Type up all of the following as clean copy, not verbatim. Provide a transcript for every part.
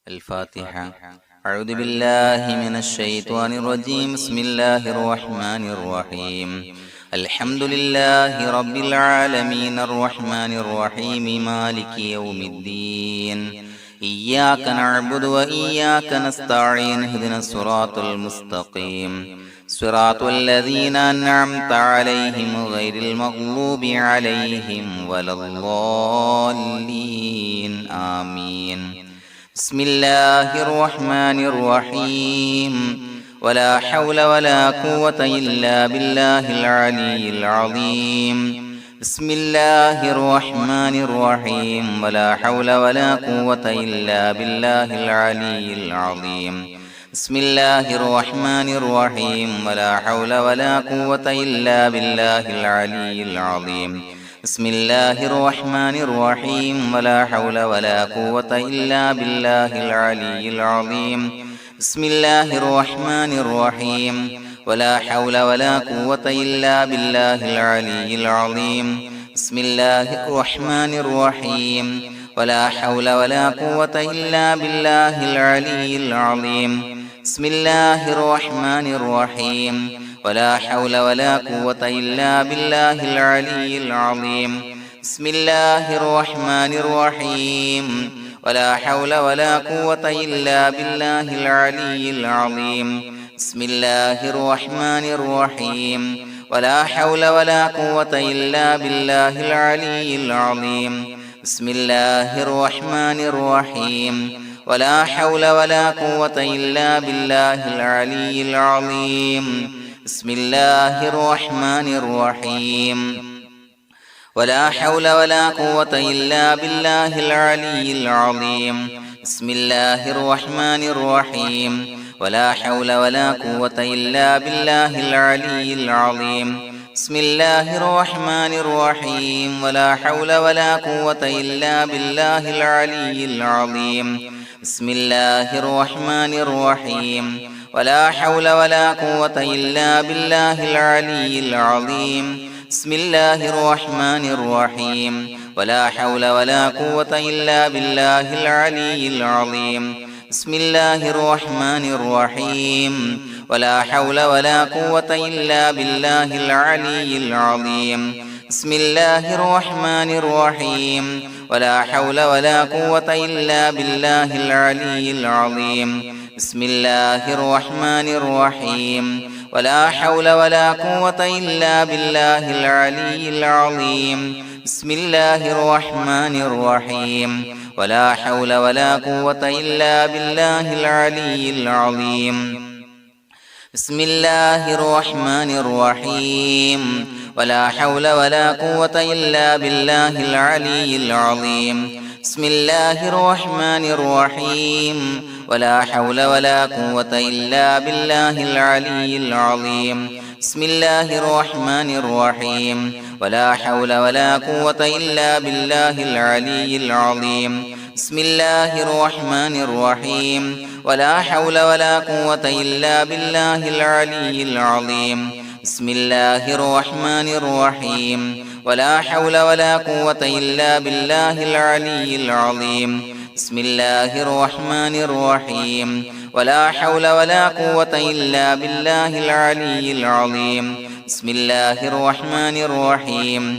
الفاتحة. أعوذ بالله من الشيطان الرجيم. بسم الله الرحمن الرحيم. الحمد لله رب العالمين الرحمن الرحيم مالك يوم الدين. إياك نعبد وإياك نستعين. اهدنا الصراط المستقيم صراط الذين أنعمت عليهم غير المغضوب عليهم ولا الضالين. آمين. بسم الله الرحمن الرحيم. ولا حول ولا قوة إلا بالله العلي العظيم. بسم الله الرحمن الرحيم. ولا حول ولا قوة إلا بالله العلي العظيم. بسم الله الرحمن الرحيم. ولا حول ولا قوة إلا بالله العلي العظيم. بسم الله الرحمن الرحيم. ولا حول ولا قوة إلا بالله العلي العظيم. بسم الله الرحمن الرحيم. ولا حول ولا قوة إلا بالله العلي العظيم. بسم الله الرحمن الرحيم. ولا حول ولا قوة إلا بالله العلي العظيم. بسم الله الرحمن الرحيم. ولا حول ولا قوة إلا بالله العلي العظيم. بسم الله الرحمن الرحيم. ولا حول ولا قوة إلا بالله العلي العظيم. بسم الله الرحمن الرحيم. ولا حول ولا قوة إلا بالله العلي العظيم. بسم الله الرحمن الرحيم. ولا حول ولا قوة إلا بالله العلي العظيم. بسم الله الرحمن الرحيم. ولا حول ولا قوة إلا بالله العلي العظيم. بسم الله الرحمن الرحيم. ولا حول ولا قوة إلا بالله العلي العظيم. بسم الله الرحمن الرحيم. ولا حول ولا قوة إلا بالله العلي العظيم. بسم الله الرحمن الرحيم. ولا حول ولا قوة إلا بالله العلي العظيم. بسم الله الرحمن الرحيم. ولا حول ولا قوة إلا بالله العلي العظيم. بسم الله الرحمن الرحيم. ولا حول ولا قوة إلا بالله العلي العظيم. بسم الله الرحمن الرحيم. ولا حول ولا قوة إلا بالله العلي العظيم. بسم الله الرحمن الرحيم. ولا حول ولا قوة إلا بالله العلي العظيم. بسم الله الرحمن الرحيم. ولا حول ولا قوة إلا بالله العلي العظيم. بسم الله الرحمن الرحيم. ولا حول ولا قوة إلا بالله العلي العظيم. بسم الله الرحمن الرحيم. ولا حول ولا قوة إلا بالله العلي العظيم. بسم الله الرحمن الرحيم. ولا حول ولا قوة إلا بالله العلي العظيم. بسم الله الرحمن الرحيم. ولا حول ولا قوة إلا بالله العلي العظيم. بسم الله الرحمن الرحيم. ولا حول ولا قوة إلا بالله العلي العظيم. بسم الله الرحمن الرحيم. ولا حول ولا قوة إلا بالله العلي العظيم. بسم الله الرحمن الرحيم.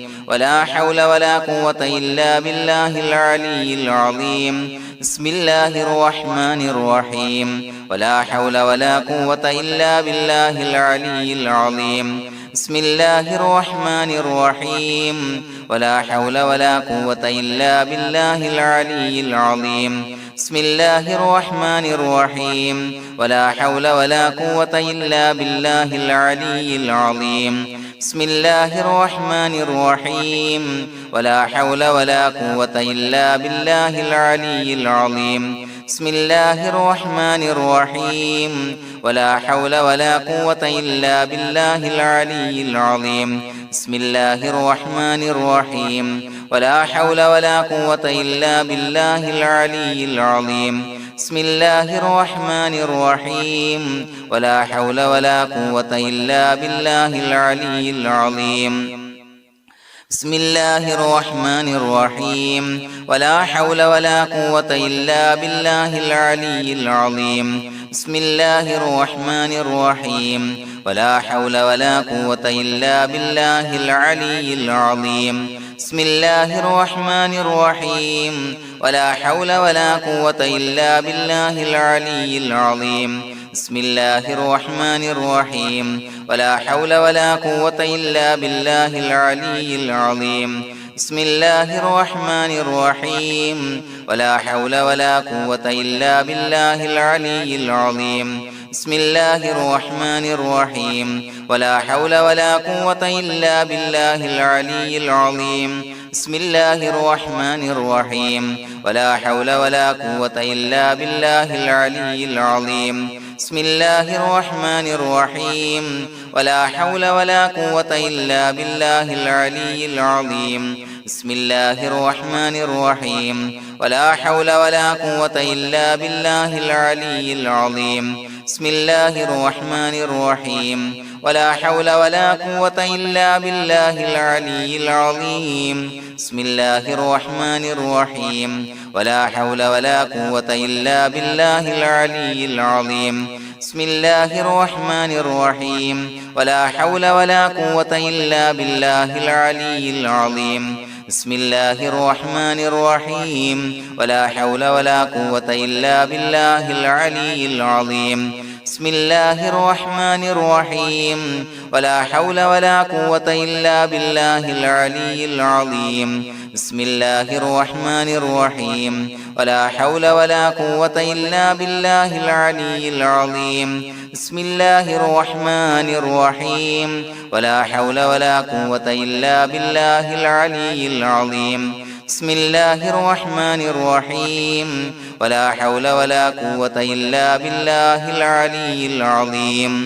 ولا حول ولا قوة إلا بالله العلي العظيم. بسم الله الرحمن الرحيم. ولا حول ولا قوة إلا بالله العلي العظيم. بسم الله الرحمن الرحيم. ولا حول ولا قوة إلا بالله العلي العظيم. بسم الله الرحمن الرحيم. ولا حول ولا قوة إلا بالله العلي العظيم. بسم الله الرحمن الرحيم. ولا حول ولا قوة إلا بالله العلي العظيم. بسم الله الرحمن الرحيم. ولا حول ولا قوة إلا بالله العلي العظيم. بسم الله الرحمن الرحيم. ولا حول ولا قوة إلا بالله العلي العظيم. بسم الله الرحمن الرحيم. ولا حول ولا قوة إلا بالله العلي العظيم. بسم الله الرحمن الرحيم ولا حول ولا قوة إلا بالله العلي العظيم بسم الله الرحمن الرحيم ولا حول ولا قوة إلا بالله العلي العظيم بسم الله الرحمن الرحيم ولا حول ولا قوة إلا بالله العلي العظيم بسم الله الرحمن الرحيم ولا حول ولا قوة إلا بالله العلي العظيم بسم الله الرحمن الرحيم ولا حول ولا قوة إلا بالله العلي العظيم بسم الله الرحمن الرحيم ولا حول ولا قوة إلا بالله العلي العظيم بسم الله الرحمن الرحيم ولا حول ولا قوة إلا بالله العلي العظيم بسم الله الرحمن الرحيم ولا حول ولا قوة إلا بالله العلي العظيم بسم الله الرحمن الرحيم ولا حول ولا قوة إلا بالله العلي العظيم بسم الله الرحمن الرحيم ولا حول ولا قوة إلا بالله العلي العظيم بسم الله الرحمن الرحيم ولا حول ولا قوة إلا بالله العلي العظيم بسم الله الرحمن الرحيم ولا حول ولا قوة إلا بالله العلي العظيم بسم الله الرحمن الرحيم ولا حول ولا قوة إلا بالله العلي العظيم بسم الله الرحمن الرحيم ولا حول ولا قوة إلا بالله العلي العظيم بسم الله الرحمن الرحيم ولا حول ولا قوة إلا بالله العلي العظيم بسم الله الرحمن الرحيم ولا حول ولا قوة إلا بالله العلي العظيم بسم الله الرحمن الرحيم ولا حول ولا قوة إلا بالله العلي العظيم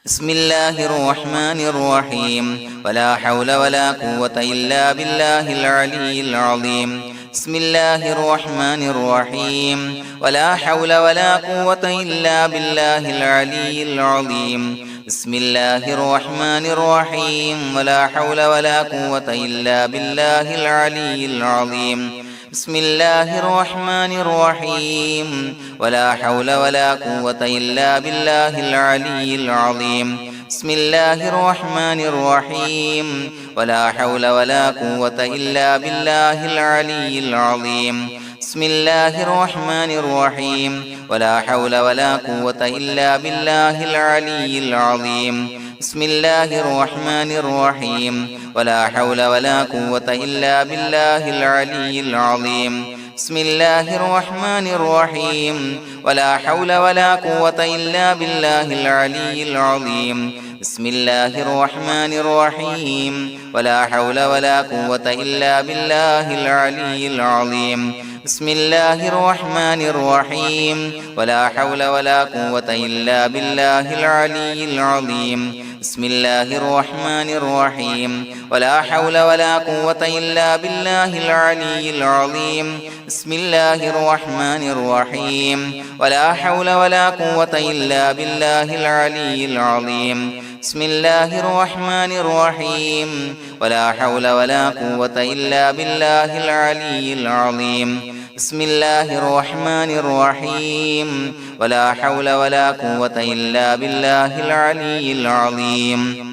بسم الله الرحمن الرحيم ولا حول ولا قوة إلا بالله العلي العظيم بسم الله الرحمن الرحيم ولا حول ولا قوة إلا بالله العلي العظيم بسم الله الرحمن الرحيم ولا حول ولا قوة إلا بالله العلي العظيم بسم الله الرحمن الرحيم ولا حول ولا قوة إلا بالله العلي العظيم بسم الله الرحمن الرحيم ولا حول ولا قوة إلا بالله العلي العظيم بسم الله الرحمن الرحيم ولا حول ولا قوة إلا بالله العلي العظيم بسم الله الرحمن الرحيم ولا حول ولا قوة إلا بالله العلي العظيم بسم الله الرحمن الرحيم ولا حول ولا قوة إلا بالله العلي العظيم بسم الله الرحمن الرحيم ولا حول ولا قوة إلا بالله العلي العظيم بسم الله الرحمن الرحيم ولا حول ولا قوة إلا بالله العلي العظيم بسم الله الرحمن الرحيم ولا حول ولا قوة إلا بالله العلي العظيم بسم الله الرحمن الرحيم ولا حول ولا قوة إلا بالله العلي العظيم بسم الله الرحمن الرحيم ولا حول ولا قوة إلا بالله العلي العظيم بسم الله الرحمن الرحيم ولا حول ولا قوة إلا بالله العلي العظيم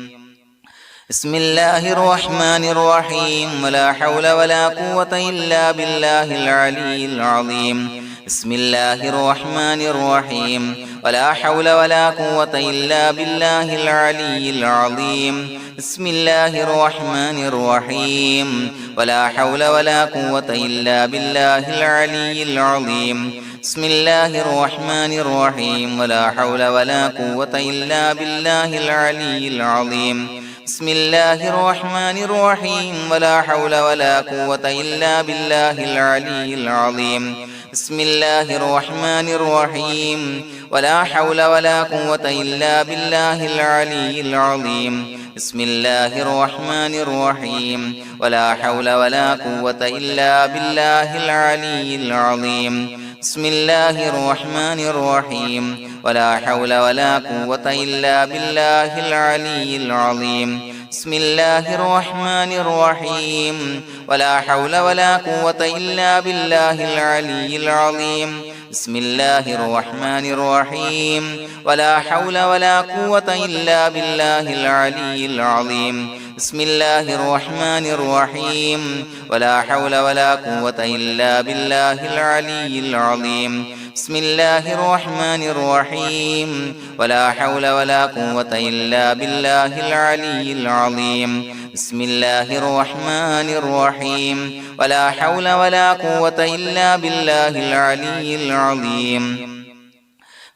بسم الله الرحمن الرحيم ولا حول ولا قوة إلا بالله العلي العظيم بسم الله الرحمن الرحيم ولا حول ولا قوة إلا بالله العلي العظيم بسم الله الرحمن الرحيم ولا حول ولا قوة إلا بالله العلي العظيم بسم الله الرحمن الرحيم ولا حول ولا قوة إلا بالله العلي العظيم بسم الله الرحمن الرحيم ولا حول ولا قوة إلا بالله العلي العظيم بسم الله الرحمن الرحيم ولا حول ولا قوة إلا بالله العلي العظيم بسم الله الرحمن الرحيم ولا حول ولا قوة إلا بالله العلي العظيم بسم الله الرحمن الرحيم ولا حول ولا قوة إلا بالله العلي العظيم بسم الله الرحمن الرحيم ولا حول ولا قوة إلا بالله العلي العظيم بسم الله الرحمن الرحيم ولا حول ولا قوة إلا بالله العلي العظيم بسم الله الرحمن الرحيم ولا حول ولا قوة إلا بالله العلي العظيم بسم الله الرحمن الرحيم ولا حول ولا قوة إلا بالله العلي العظيم بسم الله الرحمن الرحيم ولا حول ولا قوة إلا بالله العلي العظيم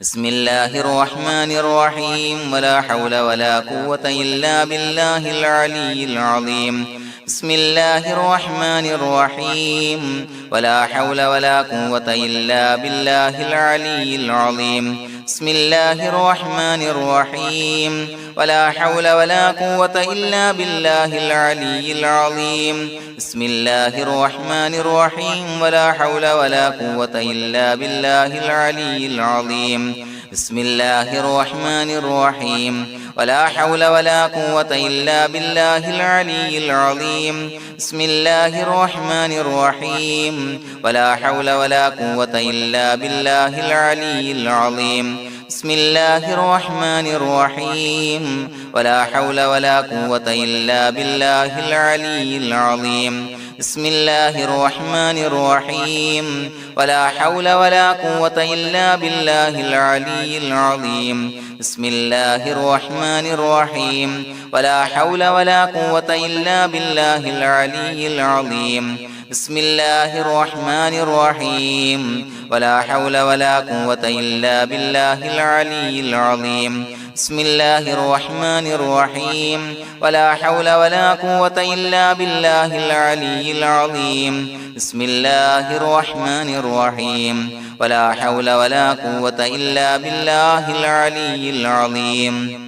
بسم الله الرحمن الرحيم ولا حول ولا قوة إلا بالله العلي العظيم بسم الله الرحمن الرحيم ولا حول ولا قوة إلا بالله العلي العظيم بسم الله الرحمن الرحيم ولا حول ولا قوة إلا بالله العلي العظيم بسم الله الرحمن الرحيم ولا حول ولا قوة إلا بالله العلي العظيم بسم الله الرحمن الرحيم ولا حول ولا قوة إلا بالله العلي العظيم بسم الله الرحمن الرحيم ولا حول ولا قوة إلا بالله العلي العظيم بسم الله الرحمن الرحيم ولا حول ولا قوة إلا بالله العلي العظيم بسم الله الرحمن الرحيم ولا حول ولا قوة إلا بالله العلي العظيم بسم الله الرحمن الرحيم ولا حول ولا قوة إلا بالله العلي العظيم بسم الله الرحمن الرحيم ولا حول ولا قوة إلا بالله العلي العظيم بسم الله الرحمن الرحيم ولا حول ولا قوة إلا بالله العلي العظيم بسم الله الرحمن الرحيم ولا حول ولا قوة إلا بالله العلي العظيم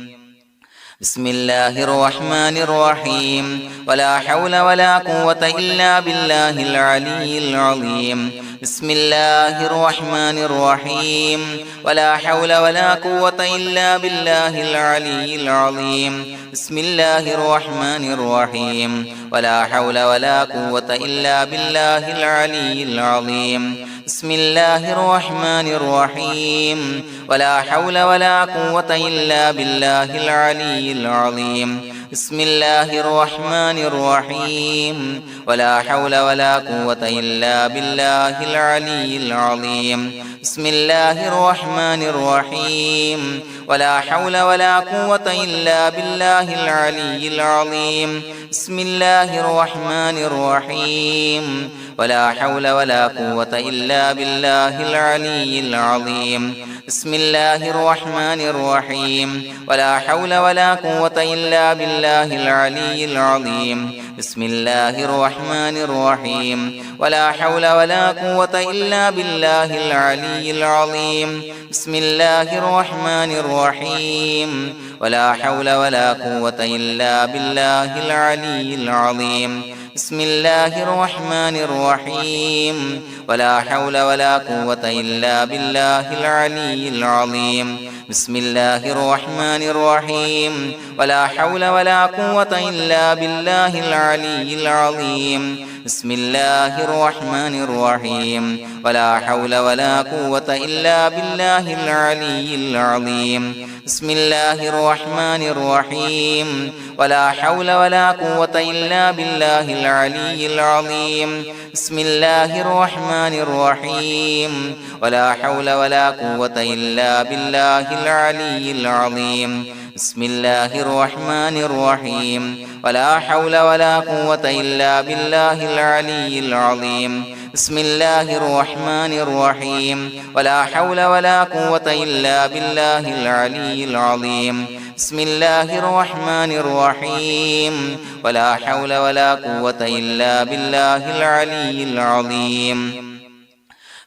بسم الله الرحمن الرحيم ولا حول ولا قوة إلا بالله العلي العظيم بسم الله الرحمن الرحيم ولا حول ولا قوة إلا بالله العلي العظيم بسم الله الرحمن الرحيم ولا حول ولا قوة إلا بالله العلي العظيم بسم الله الرحمن الرحيم ولا حول ولا قوة إلا بالله العلي العظيم بسم الله الرحمن الرحيم ولا حول ولا قوة إلا بالله العلي العظيم بسم الله الرحمن الرحيم ولا حول ولا قوة إلا بالله العلي العظيم بسم الله الرحمن الرحيم ولا حول ولا قوة إلا بالله العلي العظيم بسم الله الرحمن الرحيم ولا حول ولا قوة إلا بالله العلي العظيم بسم الله الرحمن الرحيم ولا حول ولا قوة إلا بالله العلي العظيم بسم الله الرحمن الرحيم ولا حول ولا قوة إلا بالله العلي العظيم بسم الله الرحمن الرحيم ولا حول ولا قوة إلا بالله العلي العظيم بسم الله الرحمن الرحيم ولا حول ولا قوة إلا بالله العلي العظيم بسم الله الرحمن الرحيم ولا حول ولا قوة إلا بالله العلي العظيم بسم الله الرحمن الرحيم ولا حول ولا قوة إلا بالله العلي العظيم بسم الله الرحمن الرحيم ولا حول ولا قوة إلا بالله العلي العظيم بسم الله الرحمن الرحيم ولا حول ولا قوة إلا بالله العلي العظيم بسم الله الرحمن الرحيم ولا حول ولا قوة إلا بالله العلي العظيم بسم الله الرحمن الرحيم ولا حول ولا قوة إلا بالله العلي العظيم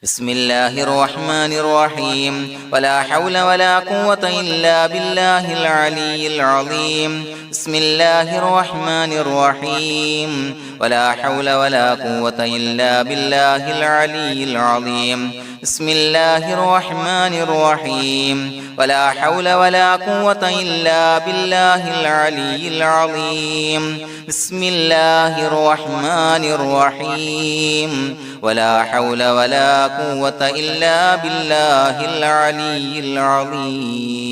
بسم الله الرحمن الرحيم ولا حول ولا قوة إلا بالله العلي العظيم بسم الله الرحمن الرحيم ولا حول ولا قوة إلا بالله العلي العظيم بسم الله الرحمن الرحيم ولا حول ولا قوة إلا بالله العلي العظيم بسم الله الرحمن الرحيم ولا حول ولا قوة إلا بالله العلي العظيم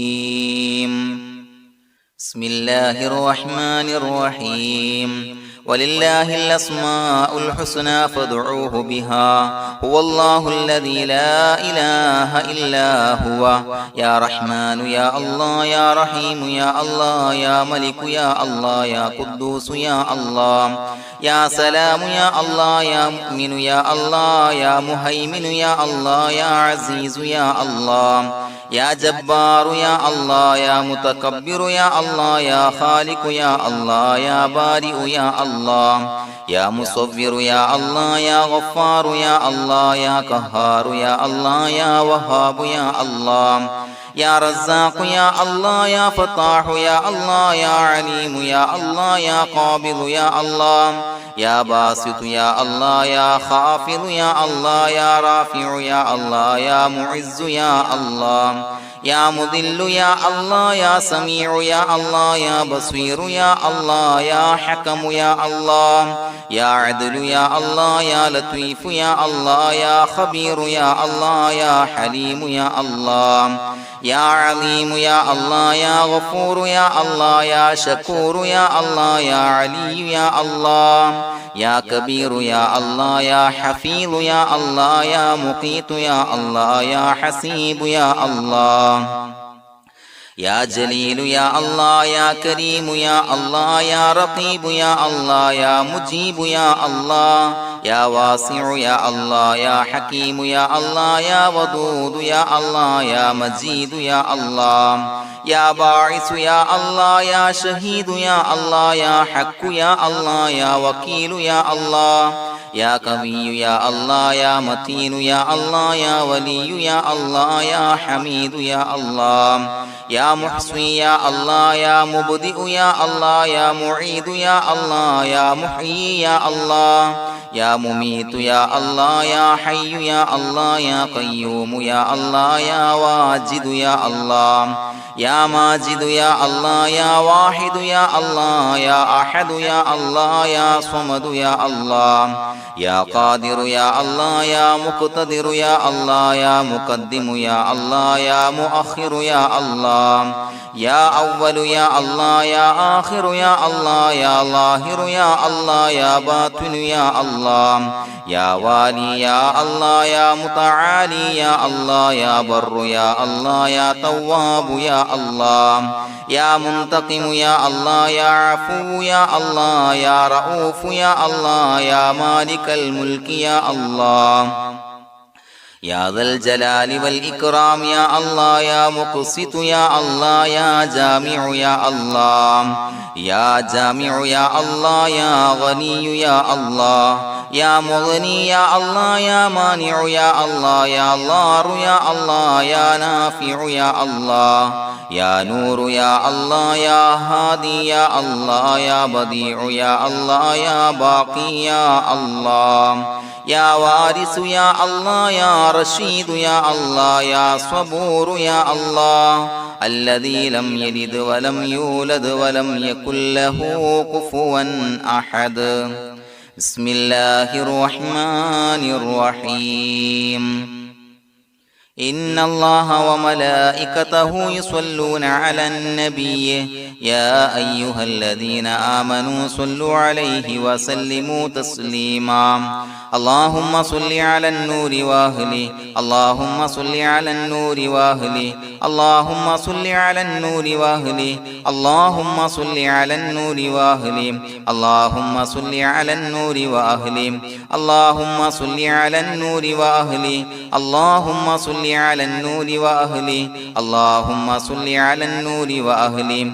بسم الله الرحمن الرحيم ولله الأسماء الحسنى فادعوه بها هو الله الذي لا إله إلا هو يا رحمن يا الله يا رحيم يا الله يا ملك يا الله يا قدوس يا الله يا سلام يا الله يا مؤمن يا الله يا مهيمن يا الله يا عزيز يا الله يا جبار يا الله يا متكبر يا الله يا خالق يا الله يا بارئ يا الله يا مصور يا الله يا غفار يا الله يا قهار يا الله يا وهاب يا الله يا رزاق يا الله يا فتاح يا الله يا عليم يا الله يا قابض يا الله يا باسط يا الله يا خافض يا الله يا رافع يا الله يا معز يا الله يا مذل يا الله يا سميع يا الله يا بصير يا الله يا حكم يا الله يا عدل يا الله يا لطيف يا الله يا خبير يا الله يا حليم يا الله يا عليم يا الله يا غفور يا الله يا شكور يا الله يا علي يا الله يا كبير يا الله يا حفيظ يا الله يا مقيت يا الله يا حسيب يا الله يا جليل يا الله يا كريم يا الله يا رقيب يا الله يا مجيب يا الله يا واسع يا الله يا حكيم يا الله يا ودود يا الله يا مجيد يا الله يا باعث يا الله يا شهيد يا الله يا حق يا الله يا وكيل يا الله يا قوي يا الله يا متين يا الله يا ولي يا الله يا حميد يا الله يا محصي يا الله يا مبدئ يا الله يا معيد يا الله يا محيي يا الله يا مميت يا الله يا حي يا الله يا قيوم يا الله يا واجد يا الله يا ماجد يا الله يا واحد يا الله يا أحد يا الله يا صمد يا الله يا قادر يا الله يا مقتدر يا الله يا مقدم يا الله يا مؤخر يا الله يا أول يا الله يا آخر يا الله يا ظاهر يا الله يا باطن يا الله يا والي يا الله يا متعالي يا الله يا بر يا الله يا تواب يا الله يا منتقم يا الله يا عفو يا الله يا رؤوف يا الله يا مالك الملك يا الله يا ذا الجلال والإكرام يا الله يا مقسط يا الله يا جامع يا الله يا جامع يا الله يا غني يا الله يا مغني يا الله يا مانع يا الله يا ضار يا الله يا نافع يا الله يا نور يا الله يا هادي يا الله يا بديع يا الله يا باقي يا الله يا وارث يا الله يا رشيد يا الله يا صبور يا الله الذي لم يلد ولم يولد ولم يكن له كفوا أحد بسم الله الرحمن الرحيم إن الله وملائكته يصلون على النبي يا أيها الذين آمنوا صلوا عليه وسلموا تسليما اللهم صل على النور وأهله اللهم صل على النور وأهله اللهم صل على النور وأهله اللهم صل على النور وأهله اللهم صل على النور وأهله اللهم صل على النور وأهله اللهم صل على النور وأهله اللهم صل على النور وأهله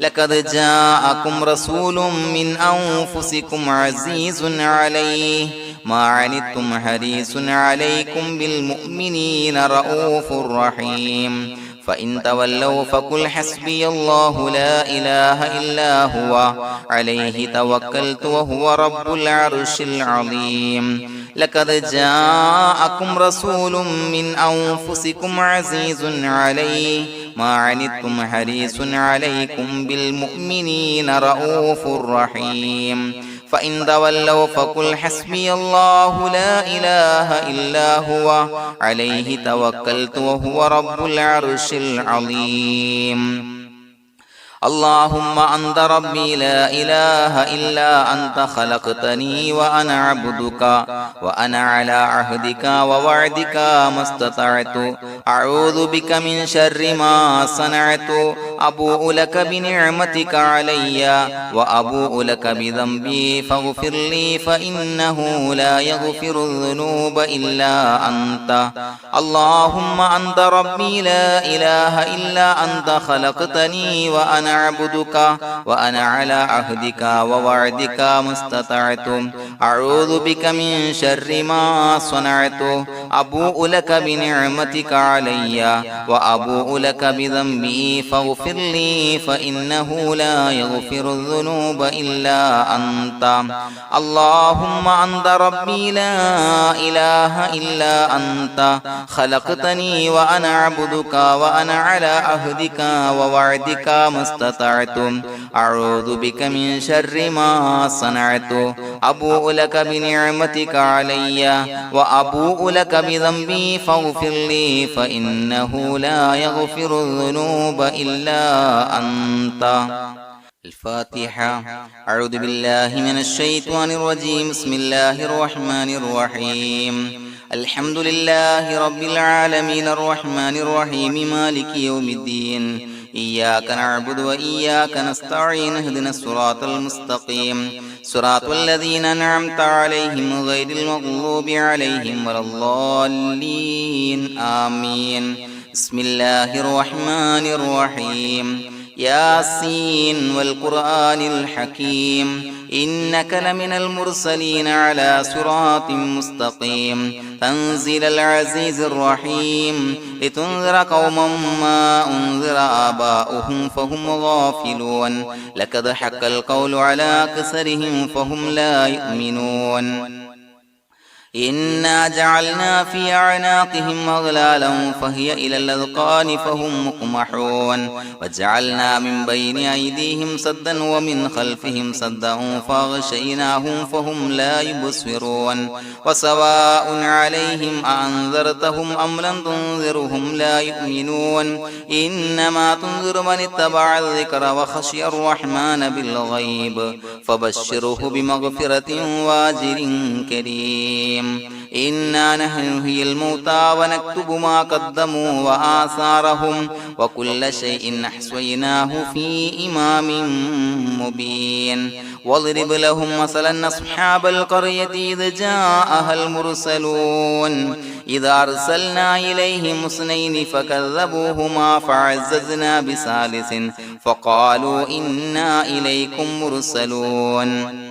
لقد جاءكم رسول من أنفسكم عزيز عليه ما عنتم حريص عليكم بالمؤمنين رؤوف رحيم فإن تولوا فقل حسبي الله لا إله إلا هو عليه توكلت وهو رب العرش العظيم لقد جاءكم رسول من أنفسكم عزيز عليه ما عنتم حريص عليكم بالمؤمنين رؤوف رحيم فإن تولوا فقل حسبي الله لا إله إلا هو عليه توكلت وهو رب العرش العظيم اللهم أنت ربي لا إله إلا أنت خلقتني وأنا عبدك وأنا على عهدك ووعدك ما استطعت أعوذ بك من شر ما صنعت أبوء لك بنعمتك علي وأبوء لك بذنبي فاغفر لي فإنه لا يغفر الذنوب إلا أنت اللهم أنت ربي لا إله إلا أنت خلقتني وأنا عبدك وأنا على عهدك ووعدك ما استطعت أعوذ بك من شر ما صنعت أبوء لك بنعمتك علي وأبوء لك بذنبي فاغفر لي فإنه لا يغفر الذنوب إلا أنت اللهم أنت ربي لا إله إلا أنت خلقتني وأنا عبدك وأنا على عهدك ووعدك ما استطعت أعوذ بك من شر ما صنعت أبوء لك بنعمتك علي وأبوء لك بذنبي فاغفر لي فإنه لا يغفر الذنوب إلا أنت الفاتحة أعوذ بالله من الشيطان الرجيم بسم الله الرحمن الرحيم الحمد لله رب العالمين الرحمن الرحيم مالك يوم الدين إياك نعبد وإياك نستعين اهدنا الصراط المستقيم صراط الذين أنعمت عليهم غير المغضوب عليهم ولا الضالين آمين بسم الله الرحمن الرحيم ياسين والقرآن الحكيم إنك لمن المرسلين على صراط مستقيم تنزيل العزيز الرحيم لتنذر قوما ما أنذر آباؤهم فهم غافلون لقد حق القول على أكثرهم فهم لا يؤمنون إنا جعلنا في أعناقهم أغلالا فهي إلى الأذقان فهم مقمحون وجعلنا من بين أيديهم سدا ومن خلفهم سدا فأغشيناهم فهم لا يبصرون وسواء عليهم أأنذرتهم أم لم تنذرهم لا يؤمنون إنما تنذر من اتبع الذكر وخشي الرحمن بالغيب فبشره بمغفرة وأجر كريم إنا نحن نحيي الموتى ونكتب ما قدموا وآثارهم وكل شيء أحصيناه في إمام مبين واضرب لهم مثلا أصحاب القرية إذ جاءها المرسلون إذا أرسلنا إليهم اثنين فكذبوهما فعززنا بثالث فقالوا إنا إليكم مرسلون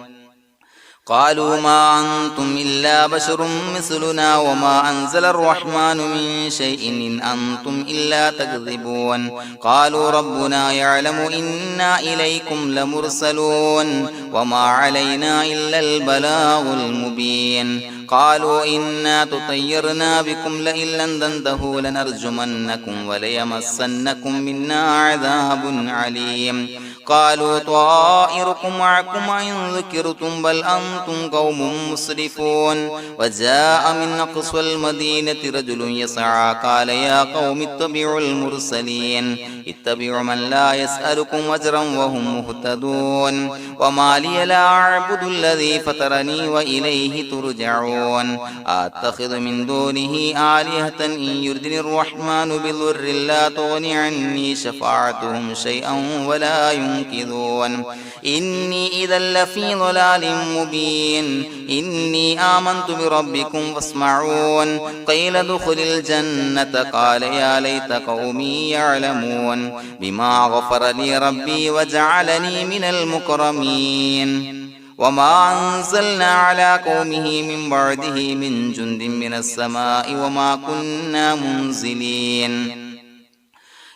قالوا ما أنتم إلا بشر مثلنا وما أنزل الرحمن من شيء إن أنتم إلا تكذبون قالوا ربنا يعلم إنا إليكم لمرسلون وما علينا إلا البلاغ المبين قالوا إنا تطيرنا بكم لئن لم تنتهوا لنرجمنكم وليمسنكم منا عذاب عليم قالوا طائركم معكم إن ذكرتم بل أنتم قوم مسرفون وجاء من أقصى المدينة رجل يسعى قال يا قوم اتبعوا المرسلين اتبعوا من لا يسألكم أجرا وهم مهتدون وما لي لا أعبد الذي فطرني وإليه ترجعون يسمعون أتخذ من دونه آلهة إن يردني الرحمن بضر لا تغن عني شفاعتهم شيئا ولا ينقذون إني إذا لفي ضلال مبين إني آمنت بربكم فاسمعون قيل ادخل الجنة قال يا ليت قومي يعلمون بما غفر لي ربي وجعلني من المكرمين وما أنزلنا على قومه من بعده من جند من السماء وما كنا منزلين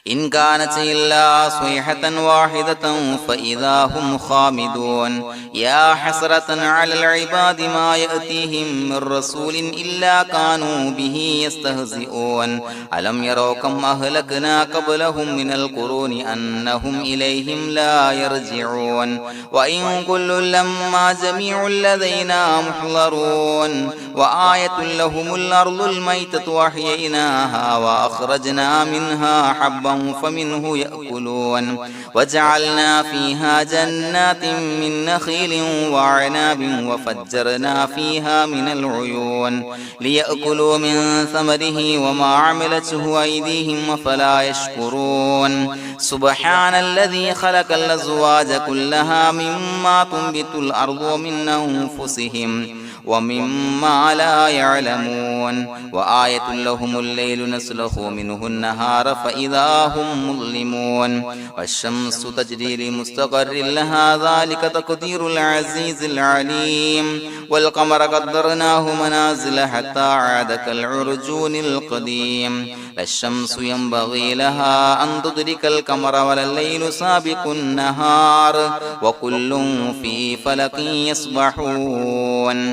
إن كانت إلا صيحة واحدة فإذا هم خامدون يا حسرة على العباد ما يأتيهم من رسول إلا كانوا به يستهزئون ألم يروا كم أهلكنا قبلهم من القرون أنهم إليهم لا يرجعون وإن كل لما جميع لدينا محضرون وآية لهم الأرض الميتة وأحييناها وأخرجنا منها حبا فمنه يأكلون وجعلنا فيها جنات من نخيل وعناب وفجرنا فيها من العيون ليأكلوا من ثمره وما عملته أيديهم فلا يشكرون سبحان الذي خلق الأزواج كلها مما تنبت الأرض ومن أنفسهم ومما لا يعلمون وآية لهم الليل نسلخ منه النهار فإذا هم مظلمون والشمس تجري لمستقر لها ذلك تقدير العزيز العليم والقمر قدرناه منازل حتى عاد كالعرجون القديم لا الشمس ينبغي لها أن تدرك القمر ولا الليل سابق النهار وكل في فلك يسبحون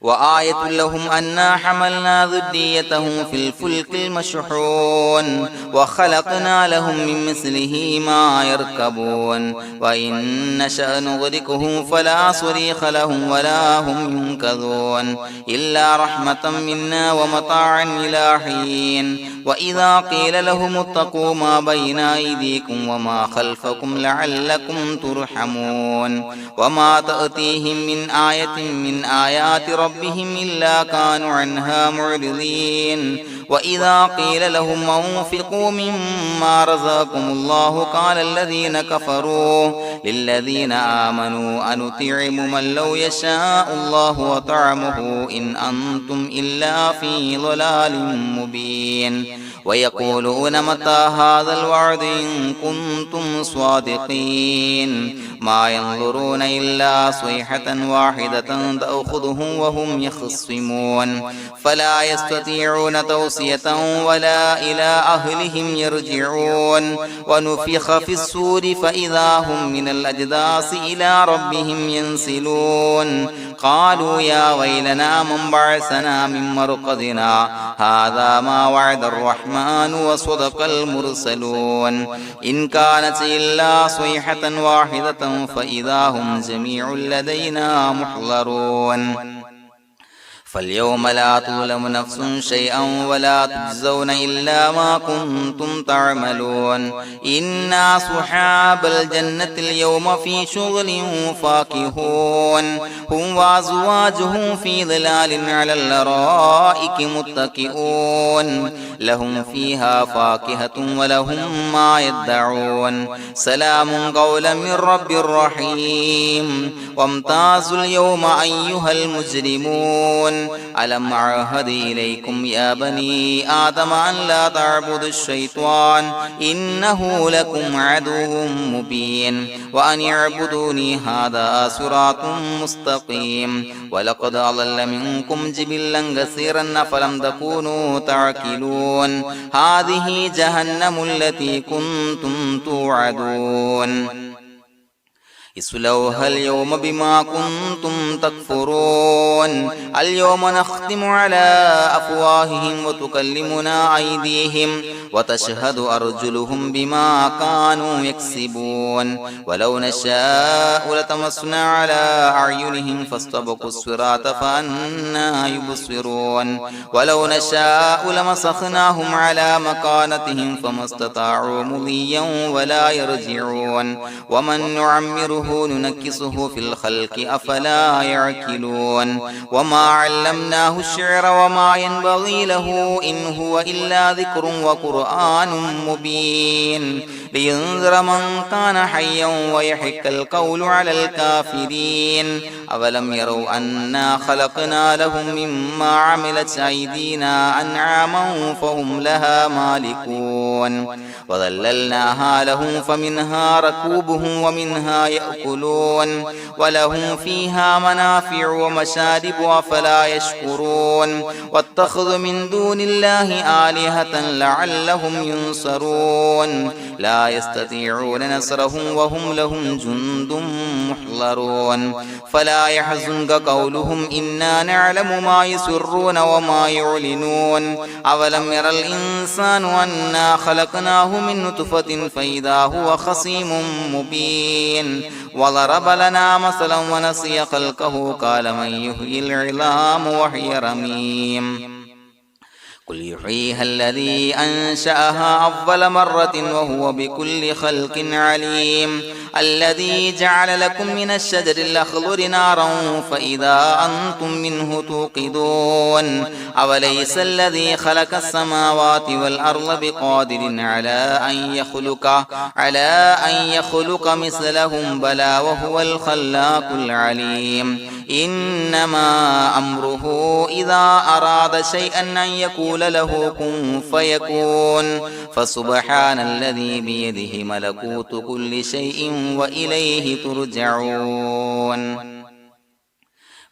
وآية لهم أنا حملنا ذريتهم في الفلك المشحون وخلقنا لهم من مثله ما يركبون وإن نشأ نغرقهم فلا صريخ لهم ولا هم ينقذون إلا رحمة منا ومتاعا إلى حين وإذا قيل لهم اتقوا ما بين أيديكم وما خلفكم لعلكم ترحمون وما تأتيهم من آية من آيات ربهم إلا كانوا عنها معرضين وإذا قيل لهم أنفقوا مما رزقكم الله قال الذين كفروا للذين آمنوا أنطعم من لو يشاء الله وطعمه إن أنتم إلا في ضلال مبين ويقولون متى هذا الوعد إن كنتم صادقين ما ينظرون إلا صيحة واحدة تأخذهم وهم يخصمون فلا يستطيعون توصية ولا إلى أهلهم يرجعون ونفخ في الصور فإذا هم من الأجداث إلى ربهم ينسلون قالوا يا ويلنا من بعثنا من مرقدنا هذا ما وعد الرحمن وصدق المرسلون إن كانت إلا صيحة واحدة فإذا هم جميع لدينا محضرون فاليوم لا تظلم نفس شيئا ولا تجزون إلا ما كنتم تعملون إنا أصحاب الجنة اليوم في شغل فاكهون هم وأزواجهم في ظلال على الأرائك متكئون لهم فيها فاكهة ولهم ما يدعون سلام قولا من رب رحيم وامتازوا اليوم أيها المجرمون ألم أعهد إليكم يا بني آدم أن لا تعبدوا الشيطان إنه لكم عدو مبين وأن اعبدوني هذا صراط مستقيم ولقد أضل منكم جبلا كثيرا فلم تكونوا تعقلون هذه جهنم التي كنتم توعدون اصلوها اليوم بما كنتم تكفرون اليوم نختم على أفواههم وتكلمنا أيديهم وتشهد أرجلهم بما كانوا يكسبون ولو نشاء لطمسنا على أعينهم فاستبقوا الصراط فأنى يبصرون ولو نشاء لمسخناهم على مكانتهم فما استطاعوا مضيا ولا يرجعون ومن نعمره ننكسه في الخلق أفلا يعقلون وما علمناه الشعر وما ينبغي له إن هو إلا ذكر وقرآن مبين لينذر من كان حيا ويحق القول على الكافرين أولم يروا أنا خلقنا لهم مما عملت أيدينا أنعاما فهم لها مالكون وظللناها لهم فمنها ركوبهم ومنها يأكلون ولهم فيها منافع ومشارب أفلا يشكرون واتخذوا من دون الله آلهة لعلهم ينصرون لا يستطيعون نصرهم وهم لهم جند محضرون فلا يحزنك قولهم إنا نعلم ما يسرون وما يعلنون أولم ير الإنسان أنا خلقناه من نطفة فإذا هو خصيم مبين وضرب لنا مثلا ونسي خلقه قال من يحيي العظام وهي رميم قل يحييها الذي أنشأها أول مرة وهو بكل خلق عليم الذي جعل لكم من الشجر الأخضر نارا فإذا أنتم منه توقدون أوليس الذي خلق السماوات والأرض بقادر على أن يخلق مثلهم بلى وهو الخلاق العليم إنما أمره إذا أراد شيئا أن يقول له كن فيكون فسبحان الذي بيده ملكوت كل شيء وإليه ترجعون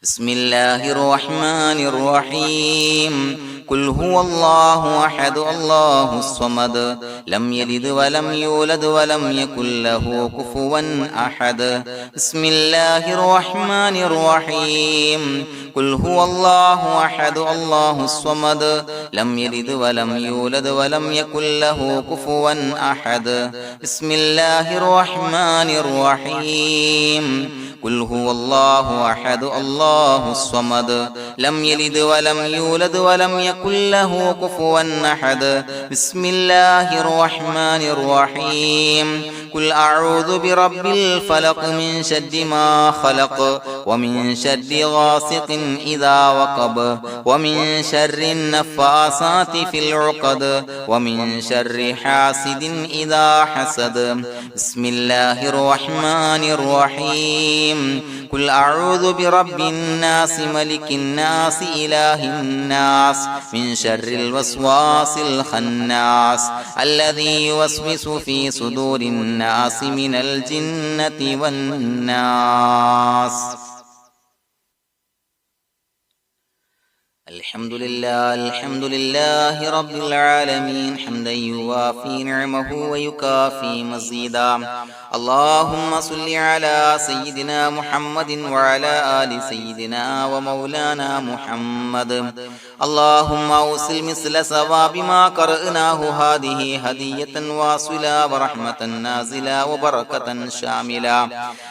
بسم الله الرحمن الرحيم قل هو الله أحد الله الصمد لم يلد ولم يولد ولم يكن له كفوا أحد بسم الله الرحمن الرحيم قل هو الله أحد الله الصمد لم يلد ولم يولد ولم يكن له كفوا أحد بسم الله الرحمن الرحيم قل هو الله أحد الله الصمد لم يلد ولم يولد ولم يكن له كفوا أحد بسم الله الرحمن الرحيم قل أعوذ برب الفلق من شر ما خلق ومن شر غاسق إذا وقب ومن شر النفاثات في العقد ومن شر حاسد إذا حسد بسم الله الرحمن الرحيم قل أعوذ برب الناس ملك الناس إله الناس من شر الوسواس الخناس الذي يوسوس في صدور الناس من الجنة والناس الحمد لله رب العالمين حمدا يوافي نعمه ويكافي مزيدا اللهم صل على سيدنا محمد وعلى آل سيدنا ومولانا محمد اللهم أوصل مثل ثواب ما قرأناه هذه هدية واصلة ورحمة نازلة وبركة شاملة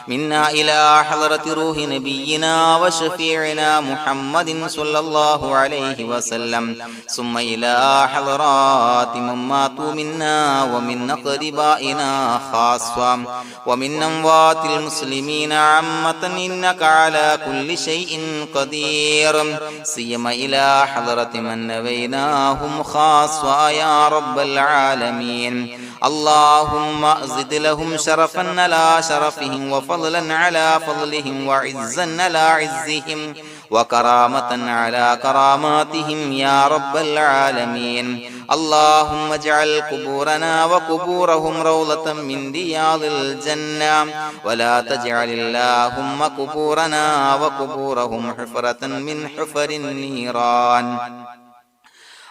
منا إلى حضرة روح نبينا وشفيعنا محمد صلى الله عليه وسلم ثم إلى حضرات من ماتوا منا ومن أقربائنا خاصة ومن أموات المسلمين عامة إنك على كل شيء قدير سيما إلى حضرة من نبيناهم خاصة يا رب العالمين اللهم زد لهم شرفا على شرفهم وفضلا على فضلهم وعزا على عزهم وكرامة على كراماتهم يا رب العالمين اللهم اجعل قبورنا وقبورهم روضة من رياض الجنة ولا تجعل اللهم قبورنا وقبورهم حفرة من حفر النيران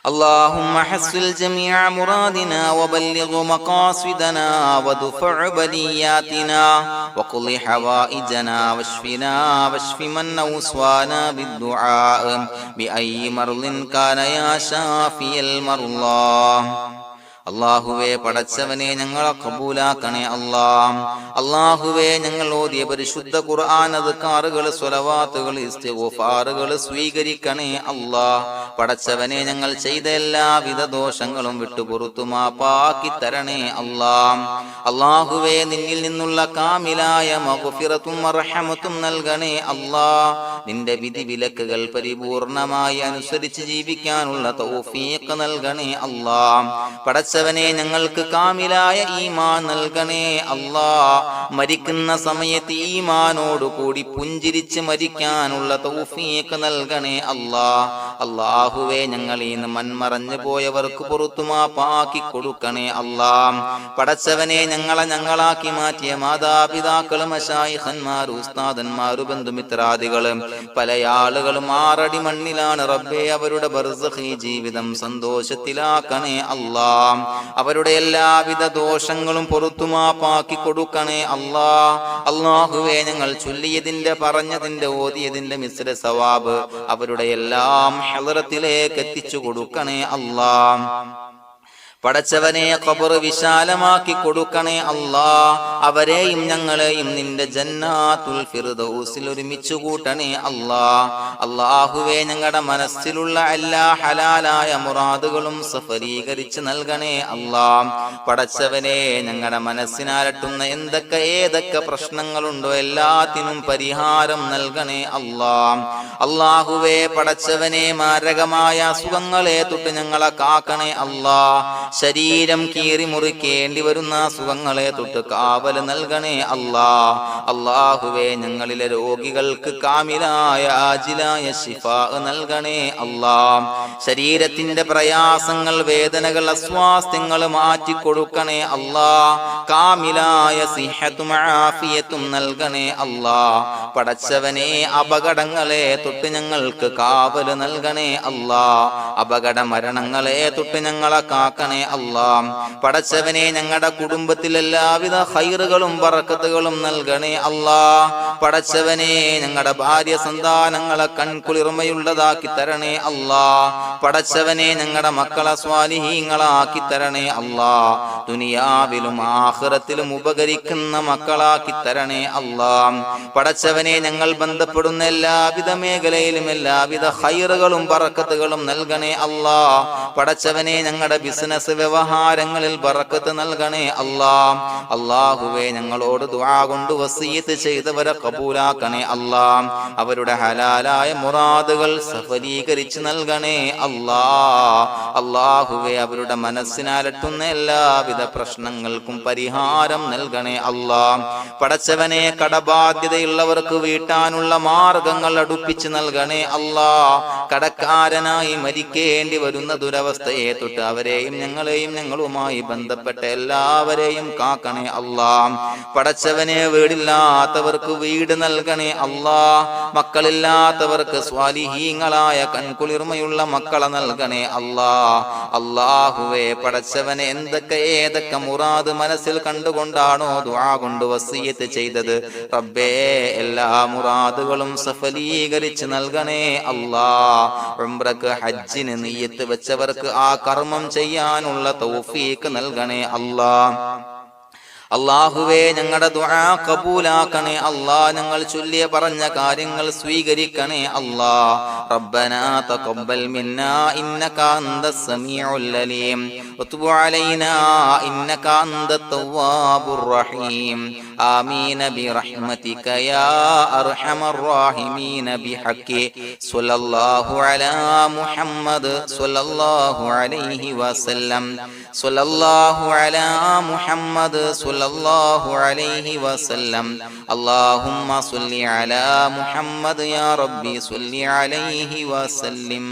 اللهم حصل جميع مرادنا وبلغ مقاصدنا وادفع بلياتنا وقض حوائجنا واشف من أوصانا بالدعاء بأي مرض كان يا شافي المرضى. അള്ളാഹുവേ, പടച്ചവനെ ഞങ്ങളെ കബൂലാക്കണേ അല്ലാ. അള്ളാഹുവേ, ഞങ്ങൾ ഓതിയ പരിശുദ്ധ ഖുർആൻ, അദ്കാറുകൾ, സ്വലവാത്തുകൾ, ഇസ്തിഗ്ഫാറുകൾ സ്വീകരിക്കണേ അല്ലാ. പടച്ചവനെ, ഞങ്ങൾ ചെയ്ത എല്ലാവിധ ദോഷങ്ങളും വിട്ടുപുറത്തു മാപ്പാക്കി തരണേ അല്ലാ. അള്ളാഹുവേ, നിന്നിൽ നിന്നുള്ള കാമിലായ മഗ്ഫിറത്തും റഹ്മത്തും നൽകണേ അല്ലാ. നിന്റെ വിധി വിലക്കുകൾ പരിപൂർണമായി അനുസരിച്ച് ജീവിക്കാനുള്ള തൗഫീഖ് നൽകണേ അല്ലാ. പടച്ചവനെ, ഞങ്ങൾക്ക് കാമിലായ ഈമാൻ നൽകണേ അല്ലാ. മരിക്കുന്ന സമയത്ത് ഈമാനോട് കൂടി പുഞ്ചിരിച്ച് മരിക്കാനുള്ള തൗഫീഖ് നൽകണേ അല്ലാ. അല്ലാഹുവേ, ഞങ്ങളീന്ന് മൺമറഞ്ഞു പോയവർക്ക് പുറത്തു മാപ്പാക്കി കൊടുക്കണേ അല്ലാ. പടച്ചവനെ, ഞങ്ങളാക്കി മാറ്റിയ മാതാപിതാക്കളും മശായിഖന്മാരും ഉസ്താദന്മാരും ബന്ധുമിത്രാദികളും പല ആളുകളും 6 അടി മണ്ണിലാണ് റബ്ബേ. അവരുടെ ബർസഖി ജീവിതം സന്തോഷത്തിലാക്കണേ അല്ലാ. അവരുടെ എല്ലാവിധ ദോഷങ്ങളും പുറത്തുമാപ്പാക്കി കൊടുക്കണേ അല്ലാ. അല്ലാഹുവേ, ഞങ്ങൾ ചൊല്ലിയതിന്റെ, പറഞ്ഞതിന്റെ, ഓതിയതിന്റെ മിശ്ര സവാബ് അവരുടെ എല്ലാം ഹളറത്തിലേക്ക് എത്തിച്ചു കൊടുക്കണേ അല്ലാ. പടച്ചവനെ, ഖബർ വിശാലമാക്കി കൊടുക്കണേ അല്ലാ. അവരെയും ഞങ്ങളെയും നിന്റെ ജന്നാത്തുൽ ഫിർദൗസിൽ ഒരുമിച്ച് കൂട്ടണേ അല്ലാ. അല്ലാഹുവേ, ഞങ്ങളുടെ മനസ്സിലുള്ള എല്ലാ ഹലാലായ മുറാദുകളും സഫലീകരിച്ച് നൽകണേ അല്ലാ. പടച്ചവനെ, ഞങ്ങളുടെ മനസ്സിനാലട്ടുന്ന ഏതൊക്കെ പ്രശ്നങ്ങളുണ്ടോ എല്ലാത്തിനും പരിഹാരം നൽകണേ അല്ലാ. അല്ലാഹുവേ, പടച്ചവനെ, മാരകമായ അസുഖങ്ങളെ തൊട്ട് ഞങ്ങളെ കാക്കണേ അല്ലാ. ശരീരം കീറി മുറിക്കേണ്ടി വരുന്ന അസുഖങ്ങളെ തൊട്ട് കാവല് നൽകണേ അല്ലാ. അല്ലാഹുവേ, ഞങ്ങളിലെ രോഗികൾക്ക് കാമിലായ ആജിലായ ശിഫാ നൽകണേ അല്ലാ. ശരീരത്തിന്റെ പ്രയാസങ്ങൾ, വേദനകൾ, അസ്വാസ്ഥ്യങ്ങൾ മാറ്റി കൊടുക്കണേ അല്ലാ. കാമിലായ സിഹത്തും ആഫിയത്തും നൽകണേ അല്ലാ. പടച്ചവനെ, അപകടങ്ങളെ തൊട്ട് ഞങ്ങൾക്ക് കാവല് നൽകണേ അല്ലാ. അപകട മരണങ്ങളെ തൊട്ട് ഞങ്ങളെ കാക്കണേ അല്ലാ. പടച്ചവനെ, ഞങ്ങളുടെ കുടുംബത്തിൽ എല്ലാവിധ ഖൈറുകളും ബറക്കത്തുകളും നൽകണേ അല്ലാ. പടച്ചവനെ, ഞങ്ങളുടെ ഭാര്യ സന്താനങ്ങളെ കൺകുളിർമയുള്ളതാക്കി തരണേ അല്ലാ. പടച്ചവനെ, ഞങ്ങളുടെ മക്കളെ സ്വാലിഹീങ്ങളാക്കി തരണേ അല്ലാ. ദുനിയാവിലും ആഖിറത്തിലും ഉപകരിക്കുന്ന മക്കളാക്കി തരണേ അല്ലാ. പടച്ചവനെ, ഞങ്ങൾ ബന്ധപ്പെടുന്ന എല്ലാവിധ മേഖലയിലും എല്ലാവിധ ഖൈറുകളും ബറക്കത്തുകളും നൽകണേ അല്ലാ. പടച്ചവനെ, ഞങ്ങളുടെ ബിസിനസ് വ്യവഹാരങ്ങളിൽ ബറക്കത്ത് നൽകണേ അല്ലാ. അല്ലാഹുവേ, ഞങ്ങളോട് ദുആ കൊണ്ട് വസിയത്ത് ചെയ്തവരെ കബൂലാക്കണേ അല്ലാ. അവരുടെ ഹലാലായ മുറാദുകൾ സഫലീകരിച്ച് നൽകണേ അല്ലാ. അല്ലാഹുവേ, അവരുടെ മനസ്സിനാലട്ടുന്ന എല്ലാവിധ പ്രശ്നങ്ങൾക്കും പരിഹാരം നൽകണേ അല്ലാ. പടച്ചവനെ, കടബാധ്യതയുള്ളവർക്ക് വീട്ടാനുള്ള മാർഗങ്ങൾ അടുപ്പിച്ച് നൽകണേ അല്ലാ. കടക്കാരനായി മരിക്കേണ്ടി വരുന്ന ദുരവസ്ഥയെ തൊട്ട് അവരെയും ഞങ്ങളെയും ഞങ്ങളുമായി ബന്ധപ്പെട്ട എല്ലാവരെയും കാക്കണേ അല്ലാ. പടച്ചവനെ, വീടില്ലാത്തവർക്ക് വീട് നൽകണേ അല്ലാ. മക്കളില്ലാത്തവർക്ക് സ്വാലിഹീങ്ങളായ കൺകുളിർമയുള്ള മക്കളെ നൽകണേ അല്ലാ. അല്ലാഹുവേ, പടച്ചവനെ, ഏതൊക്കെ മുറാദ് മനസ്സിൽ കണ്ടുകൊണ്ടാണോ ദുആ കൊണ്ട് വസിയത്ത് ചെയ്തത് റബ്ബേ, എല്ലാ മുറാദുകളും സഫലീകരിച്ച് നൽകണേ അല്ലാ. ഉംറക്ക്, ഹജ്ജിന് നിയ്യത്ത് വെച്ചവർക്ക് ആ കർമ്മം ചെയ്യാനുള്ള തൗഫീഖ് നൽകണേ അല്ലാ. അല്ലാഹുവേ, ഞങ്ങളുടെ ദുആ കബൂലാക്കണേ അല്ലാ. ഞങ്ങൾ ചൊല്ലിയ പറഞ്ഞ കാര്യങ്ങൾ സ്വീകരിക്കണേ അല്ലാ. റബ്ബനാ തഖബ്ബൽ മിന്നാ ഇന്നക അന്തസ് സമീഉൽ അലീം വതുബ് അലൈനാ ഇന്നക അന്തത് തവ്വാബുർ റഹീം. ആമീൻ ബിറഹ്മതിക യാ അർഹമർ റഹീമീൻ ബിഹഖി സ്വല്ലല്ലാഹു അലാ മുഹമ്മദ് സ്വല്ലല്ലാഹു അലൈഹി വസല്ലം. സ്വല്ലല്ലാഹു അലാ മുഹമ്മദ് സ്വല്ലല്ലാഹു അലൈഹി വസല്ലം. അല്ലാഹുമ്മ സ്വല്ലി അലാ മുഹമ്മദ് യാ റബ്ബി സ്വല്ലി അലൈഹി വസല്ലം.